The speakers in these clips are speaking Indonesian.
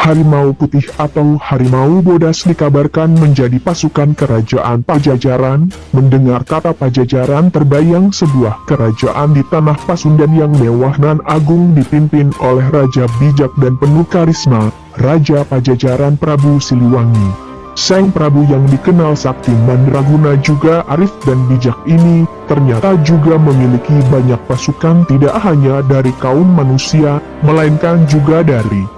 Harimau Putih atau Harimau Bodas dikabarkan menjadi pasukan kerajaan Pajajaran. Mendengar kata Pajajaran terbayang sebuah kerajaan di tanah Pasundan yang mewah dan agung dipimpin oleh raja bijak dan penuh karisma, Raja Pajajaran Prabu Siliwangi. Sang Prabu yang dikenal sakti mandraguna juga arif dan bijak ini, ternyata juga memiliki banyak pasukan tidak hanya dari kaum manusia, melainkan juga dari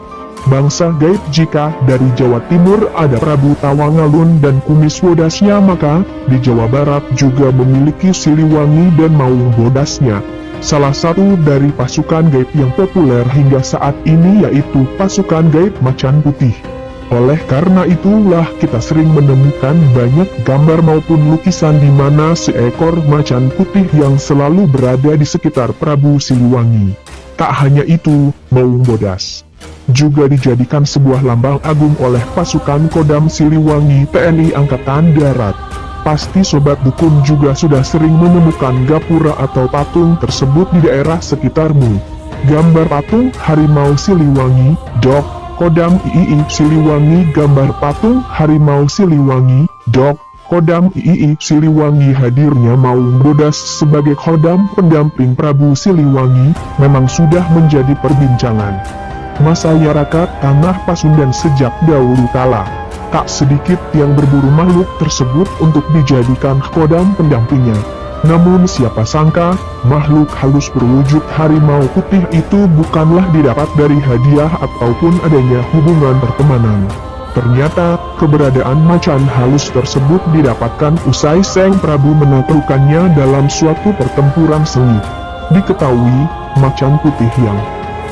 bangsa gaib. Jika dari Jawa Timur ada Prabu Tawangalun dan Kumis Bodasnya, maka di Jawa Barat juga memiliki Siliwangi dan Maung Bodasnya. Salah satu dari pasukan gaib yang populer hingga saat ini yaitu pasukan gaib Macan Putih. Oleh karena itulah kita sering menemukan banyak gambar maupun lukisan di mana seekor macan putih yang selalu berada di sekitar Prabu Siliwangi. Tak hanya itu, Maung Bodas juga dijadikan sebuah lambang agung oleh pasukan Kodam Siliwangi TNI Angkatan Darat. Pasti sobat dukun juga sudah sering menemukan gapura atau patung tersebut di daerah sekitarmu. Gambar patung Harimau Siliwangi, Dok. Kodam III Siliwangi. Gambar patung Harimau Siliwangi, Dok. Kodam III Siliwangi. Hadirnya Maung Bodas sebagai kodam pendamping Prabu Siliwangi memang sudah menjadi perbincangan masyarakat tanah Pasundan sejak dahulu kala. Tak sedikit yang berburu makhluk tersebut untuk dijadikan kodam pendampingnya. Namun siapa sangka, makhluk halus berwujud harimau putih itu bukanlah didapat dari hadiah ataupun adanya hubungan pertemanan. Ternyata, keberadaan macan halus tersebut didapatkan usai Sang Prabu menaklukkannya dalam suatu pertempuran sengit. Diketahui, macan putih yang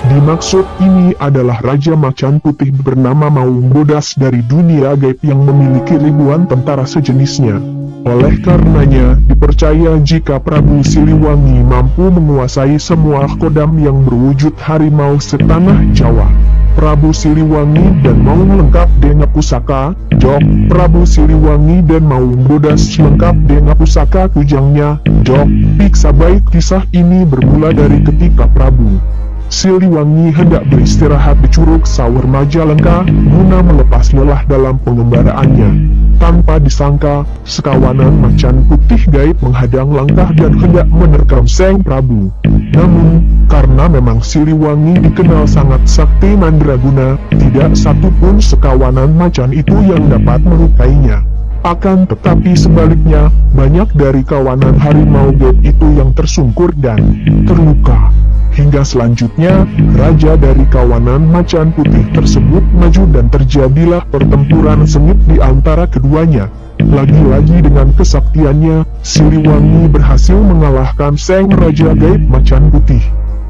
dimaksud ini adalah Raja Macan Putih bernama Maung Bodas dari dunia gaib yang memiliki ribuan tentara sejenisnya. Oleh karenanya, dipercaya jika Prabu Siliwangi mampu menguasai semua kodam yang berwujud harimau setanah Jawa. Prabu Siliwangi dan Maung lengkap dengan pusaka, Dok. Prabu Siliwangi dan Maung Bodas lengkap dengan pusaka kujangnya, Dok. Piksa baik kisah ini bermula dari ketika Prabu Siliwangi hendak beristirahat di Curug Sawur Majalengka guna melepas lelah dalam pengembaraannya. Tanpa disangka, sekawanan macan putih gaib menghadang langkah dan hendak menerkam Sang Prabu. Namun, karena memang Siliwangi dikenal sangat sakti mandraguna, tidak satupun sekawanan macan itu yang dapat melukainya. Akan tetapi sebaliknya, banyak dari kawanan harimau gaib itu yang tersungkur dan terluka. Hingga selanjutnya, raja dari kawanan macan putih tersebut maju dan terjadilah pertempuran sengit di antara keduanya. Lagi-lagi dengan kesaktiannya, Siliwangi berhasil mengalahkan Sang Raja Gaib Macan Putih.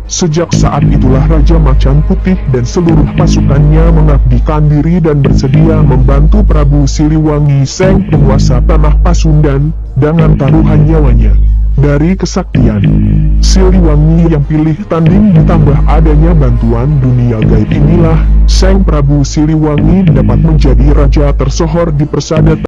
Sejak saat itulah Raja Macan Putih dan seluruh pasukannya mengabdikan diri dan bersedia membantu Prabu Siliwangi Sang penguasa tanah Pasundan, dengan taruhan nyawanya. Dari kesaktian Siliwangi yang pilih tanding ditambah adanya bantuan dunia gaib inilah, Sang Prabu Siliwangi dapat menjadi raja tersohor di persada